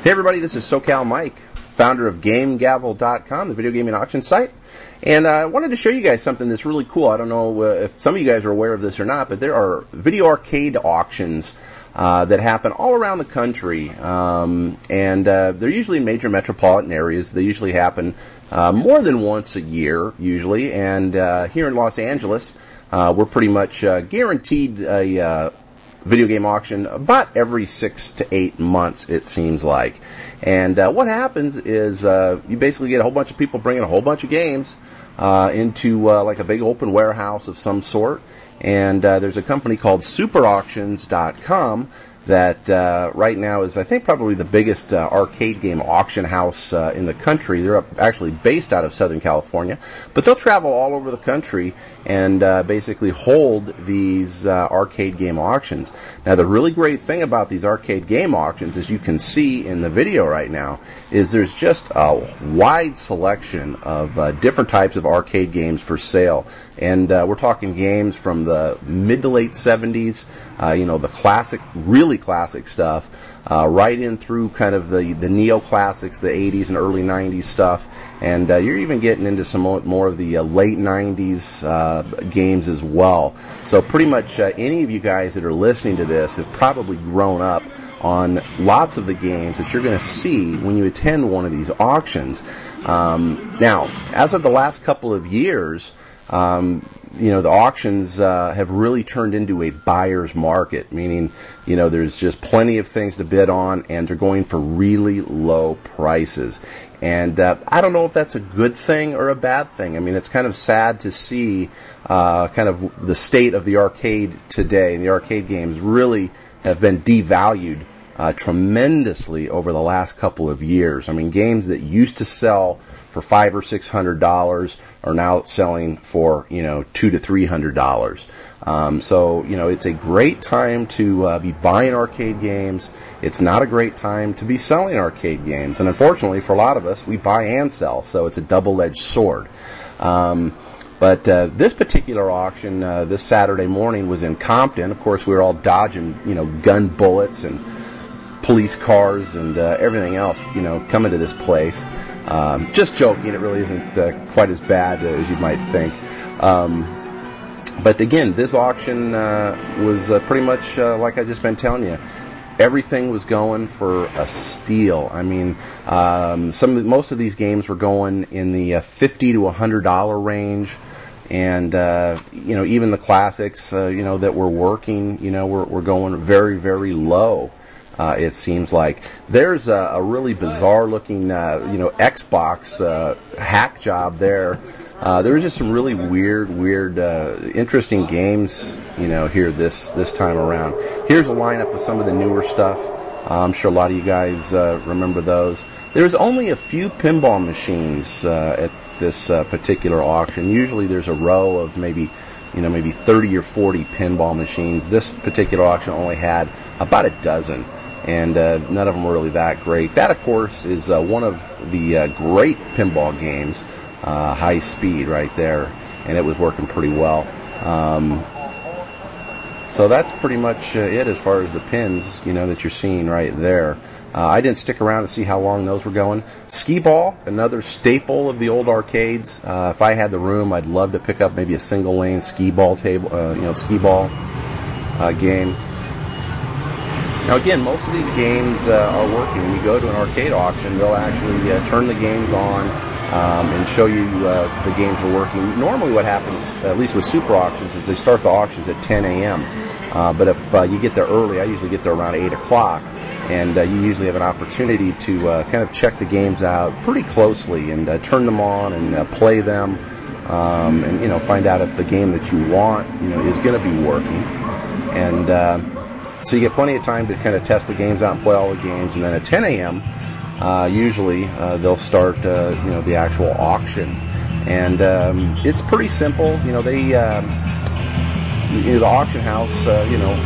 Hey everybody, this is SoCal Mike, founder of GameGavel.com, the video gaming auction site. And I wanted to show you guys something that's really cool. I don't know if some of you guys are aware of this or not, but there are video arcade auctions that happen all around the country. They're usually in major metropolitan areas. They usually happen more than once a year, usually. And here in Los Angeles, we're pretty much guaranteed a video game auction about every 6 to 8 months, it seems like. And what happens is you basically get a whole bunch of people bringing a whole bunch of games into like a big open warehouse of some sort. And there's a company called SuperAuctions.com that right now is, I think, probably the biggest arcade game auction house in the country. They're actually based out of Southern California, but they'll travel all over the country and basically hold these arcade game auctions. Now, the really great thing about these arcade game auctions, as you can see in the video right now, is there's just a wide selection of different types of arcade games for sale. And we're talking games from the mid to late 70s, the classic, really classic stuff, right in through kind of the neo-classics, the 80s and early 90s stuff. And you're even getting into some more of the late 90s games as well. So pretty much any of you guys that are listening to this have probably grown up on lots of the games that you're going to see when you attend one of these auctions. Now, as of the last couple of years, the auctions have really turned into a buyer's market, meaning, there's just plenty of things to bid on, and they're going for really low prices. And I don't know if that's a good thing or a bad thing. I mean, it's kind of sad to see kind of the state of the arcade today. And the arcade games really have been devalued tremendously over the last couple of years. I mean, games that used to sell for $500 or $600 are now selling for $200 to $300. So it's a great time to be buying arcade games. It's not a great time to be selling arcade games, and unfortunately for a lot of us, we buy and sell. So it's a double-edged sword. But this particular auction this Saturday morning was in Compton. Of course, we were all dodging gun bullets and police cars and everything else, coming to this place. Just joking, it really isn't quite as bad as you might think. But again, this auction was pretty much like I've just been telling you. Everything was going for a steal. I mean, most of these games were going in the $50 to $100 range. And, even the classics, that were working, were going very, very low. It seems like there's a really bizarre-looking, Xbox hack job there. There was just some really weird, interesting games, here this time around. Here's a lineup of some of the newer stuff. I'm sure a lot of you guys remember those. There's only a few pinball machines at this particular auction. Usually there's a row of maybe 30 or 40 pinball machines. This particular auction only had about a dozen. And none of them were really that great. That, of course, is one of the great pinball games, High Speed, right there, and it was working pretty well. So that's pretty much it as far as the pins, that you're seeing right there. I didn't stick around to see how long those were going. Skee-Ball, another staple of the old arcades. If I had the room, I'd love to pick up maybe a single-lane skee-ball table, skee-ball game. Now, again, most of these games are working. When you go to an arcade auction, they'll actually turn the games on and show you the games are working. Normally what happens, at least with super auctions, is they start the auctions at 10 a.m. But if you get there early, I usually get there around 8 o'clock, and you usually have an opportunity to kind of check the games out pretty closely and turn them on and play them and, find out if the game that you want, is going to be working. And so you get plenty of time to kind of test the games out and play all the games, and then at 10 a.m. Usually they'll start the actual auction, and it's pretty simple. The auction house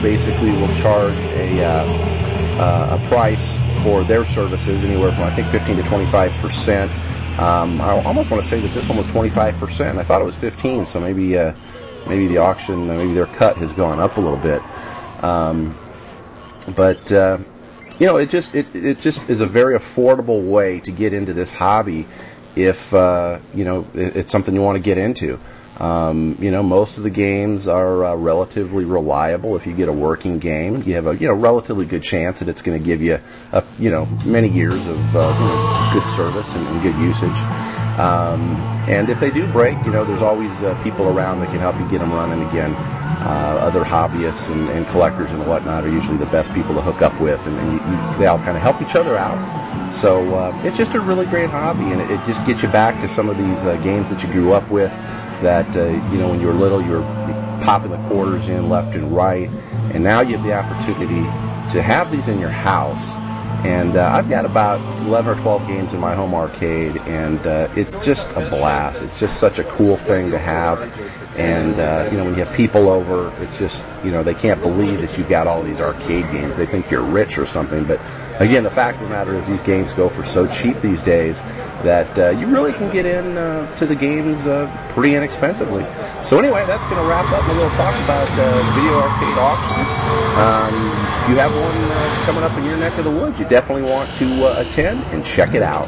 basically will charge a price for their services anywhere from, I think, 15 to 25%. I almost want to say that this one was 25%. I thought it was 15, so maybe the auction, maybe their cut has gone up a little bit. But it just is a very affordable way to get into this hobby if it's something you want to get into. Most of the games are relatively reliable. If you get a working game, you have a relatively good chance that it's going to give you many years of good service and good usage. And if they do break, there's always people around that can help you get them running again. Other hobbyists and collectors and whatnot are usually the best people to hook up with, and they all kind of help each other out. So it's just a really great hobby, and it just gets you back to some of these games that you grew up with. That when you were little, you were popping the quarters in left and right, and now you have the opportunity to have these in your house. And I've got about 11 or 12 games in my home arcade, and it's just a blast. It's just such a cool thing to have. And when you have people over, it's just they can't believe that you've got all these arcade games. They think you're rich or something. But again, the fact of the matter is these games go for so cheap these days that you really can get in to the games pretty inexpensively. So anyway, that's going to wrap up my little talk about video arcade auctions. If you have one coming up in your neck of the woods, you definitely want to attend and check it out.